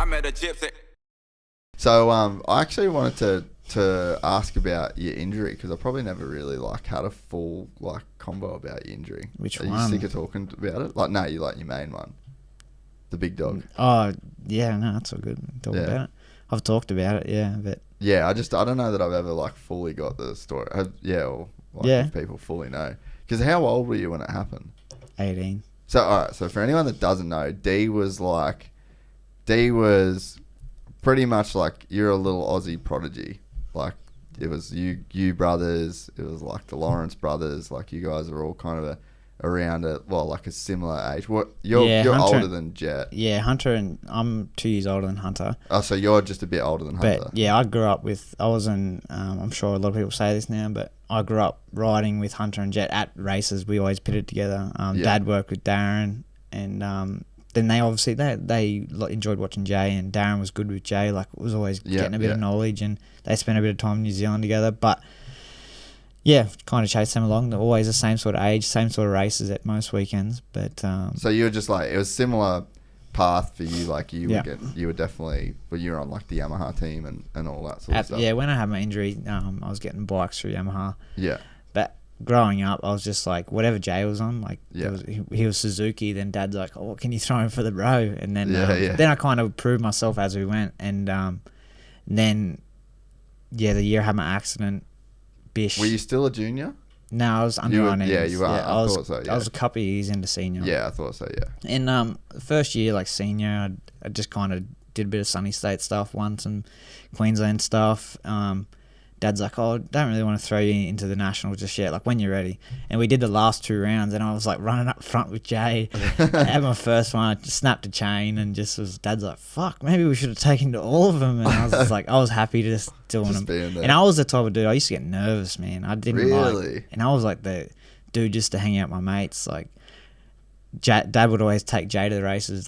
I met a gypsy. So I actually wanted to ask about your injury because I probably never really had a full combo about your injury. Which Are one? you sick of talking about it? No, you your main one, the big dog. Oh yeah, no, that's all good. Talk Yeah. about it. I've talked about it, yeah, but Yeah, I don't know that I've ever fully got the story. If people fully know. Because how old were you when it happened? 18. So alright, so for anyone that doesn't know, D was pretty much you're a little Aussie prodigy. It was you brothers, it was the Lawrence brothers, you guys are all kind of around a similar age. You're Hunter, older than Jet. Yeah, Hunter, and I'm 2 years older than Hunter. Oh, so you're just a bit older than Hunter. But yeah, I grew up with, I'm sure a lot of people say this now, but I grew up riding with Hunter and Jet at races. We always pitted together. Dad worked with Darren, and then they obviously, they enjoyed watching Jay, and Darren was good with Jay, was always getting a bit of knowledge, and they spent a bit of time in New Zealand together. But yeah, kind of chased them along. They're always the same sort of age, same sort of races at most weekends. But so you were just it was similar path for you. You were definitely, you were on the Yamaha team and all that sort of stuff. Yeah, when I had my injury, I was getting bikes through Yamaha. Yeah. But growing up, I was just whatever Jay was on, he was Suzuki. Then Dad's oh, what can you throw him for the bro? And then then I kind of proved myself as we went. And then the year I had my accident. Bish. Were you still a junior? No, I was under 19s. Yeah, you were. Yeah, I thought so. Yeah. I was a couple of years into senior. Yeah, I thought so. Yeah. And the first year, senior, I just kind of did a bit of Sunny State stuff, won some Queensland stuff. Dad's oh, don't really want to throw you into the national just yet, when you're ready. And we did the last 2 rounds, and I was running up front with Jay. I had my first one, I just snapped a chain, and Dad's fuck, maybe we should have taken to all of them. And I was just I was happy just doing them. And I was the type of dude, I used to get nervous, man. I didn't really? And I was the dude just to hang out with my mates. Dad would always take Jay to the races,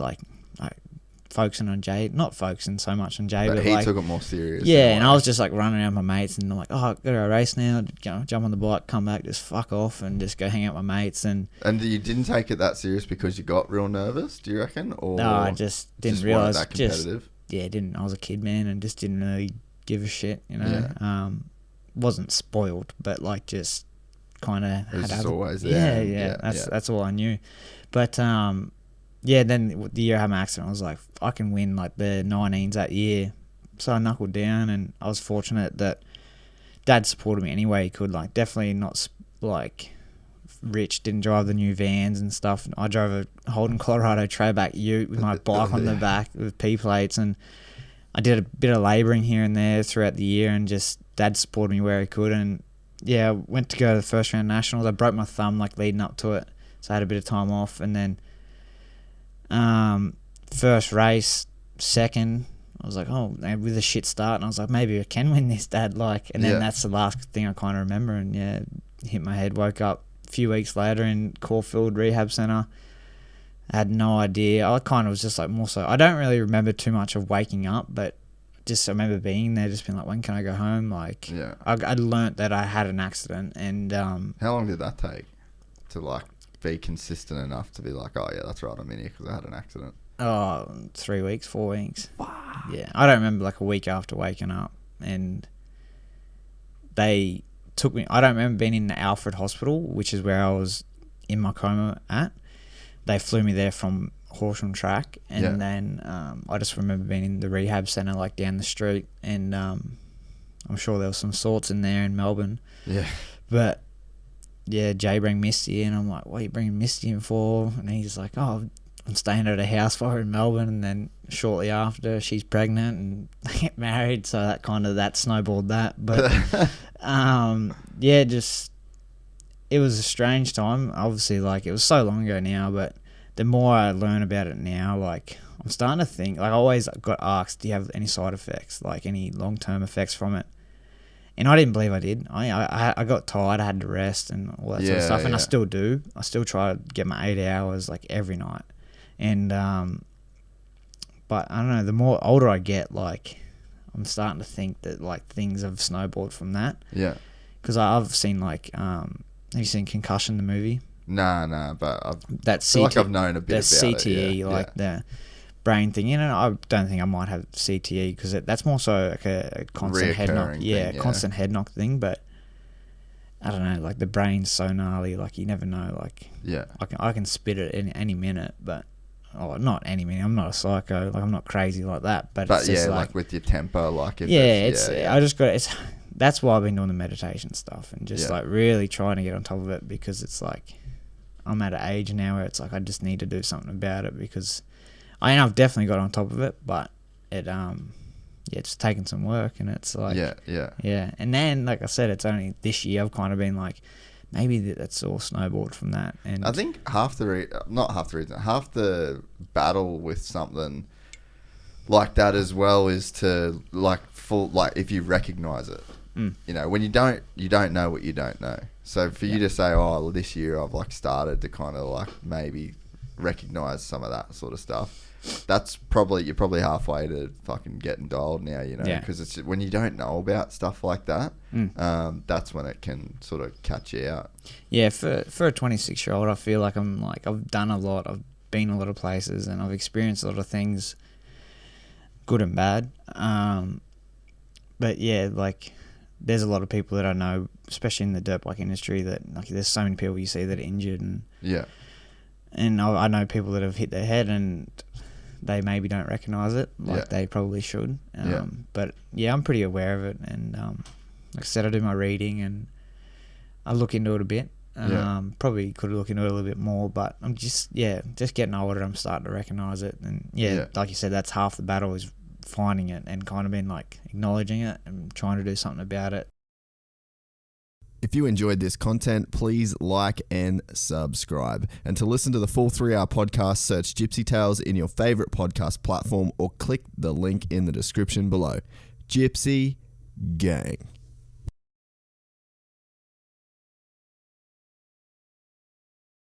focusing on Jay, not focusing so much on Jay, but he took it more serious. Yeah, and I was just running around with my mates, and I'm oh, I gotta go race now. Jump on the bike, come back, just fuck off, and just go hang out with my mates. And you didn't take it that serious because you got real nervous, do you reckon? Or no, I just didn't realize. That competitive. Didn't. I was a kid, man, and just didn't really give a shit. Wasn't spoiled, but just kind of. It was just always there. Yeah. That's all I knew, but then the year I had my accident, I was I can win the 19s that year. So I knuckled down, and I was fortunate that Dad supported me any way he could. Definitely not rich, didn't drive the new vans and stuff. I drove a Holden Colorado Trailback Ute with my bike on the back with P plates, and I did a bit of labouring here and there throughout the year, and just Dad supported me where he could. And I went to go to the first round nationals. I broke my thumb leading up to it, so I had a bit of time off, and then first race, second, I was oh, with a shit start, and I was maybe I can win this, Dad, and then that's the last thing I kind of remember, and hit my head, woke up a few weeks later in Caulfield Rehab Centre. I had no idea. I kind of was just more so, I don't really remember too much of waking up, but just I remember being there, just being when can I go home? I learnt that I had an accident, and how long did that take to be consistent enough to be oh yeah, that's right, I'm in here because I had an accident? 3 weeks, 4 weeks. Wow. Yeah, I don't remember a week after waking up, and they took me. I don't remember being in the Alfred Hospital, which is where I was in my coma at. They flew me there from Horsham Track, and then I just remember being in the rehab centre down the street, and I'm sure there was some sorts in there in Melbourne. Yeah, but. Yeah, Jay bring Misty in. I'm what are you bringing Misty in for? And he's oh, I'm staying at a house for her in Melbourne. And then shortly after, she's pregnant and they get married. So that snowballed that. But just it was a strange time. Obviously, it was so long ago now. But the more I learn about it now, I'm starting to think. I always got asked, do you have any side effects, any long term effects from it? And I didn't believe I did. I got tired. I had to rest and all that sort of stuff. And I still do. I still try to get my 8 hours every night. And but I don't know. The more older I get, I'm starting to think that things have snowballed from that. Yeah. Because I've seen have you seen Concussion the movie? Nah. But That's I feel I've known a bit about CTE, it. Yeah. brain thing in, and I don't think I might have CTE because that's more so like a constant head knock. Reoccurring Yeah, thing, yeah. constant head knock thing. But I don't know, like the brain's so gnarly, like you never know. Like Yeah. I can spit it any minute, but not any minute. I'm not a psycho, like I'm not crazy like that. But it's But just yeah, like like with your temper, like if I just got it's. That's why I've been doing the meditation stuff and just Yeah. like really trying to get on top of it, because it's like I'm at an age now where it's like I just need to do something about it, because I've definitely got on top of it, but it's taken some work, and it's like yeah. And then like I said, it's only this year I've kind of been like, maybe that's all snowballed from that. And I think half the battle with something like that as well is to like if you recognize it. You know, when you don't know what you don't know. So for you to say, oh, this year I've like started to kind of like maybe recognize some of that sort of stuff, that's you're probably halfway to fucking getting dialed now, you know, because it's when you don't know about stuff like that, that's when it can sort of catch you out. Yeah, for a 26-year-old, I feel like I've done a lot, I've been a lot of places, and I've experienced a lot of things, good and bad. But yeah, like there's a lot of people that I know, especially in the dirt bike industry, that like there's so many people you see that are injured, and I know people that have hit their head and they maybe don't recognise it like they probably should. But yeah, I'm pretty aware of it, and like I said, I do my reading and I look into it a bit. Probably could look into it a little bit more, but I'm just getting older. I'm starting to recognise it, and like you said, that's half the battle, is finding it and kind of being like acknowledging it and trying to do something about it. If you enjoyed this content, please like and subscribe. And to listen to the full 3-hour podcast, search Gypsy Tales in your favorite podcast platform or click the link in the description below. Gypsy Gang.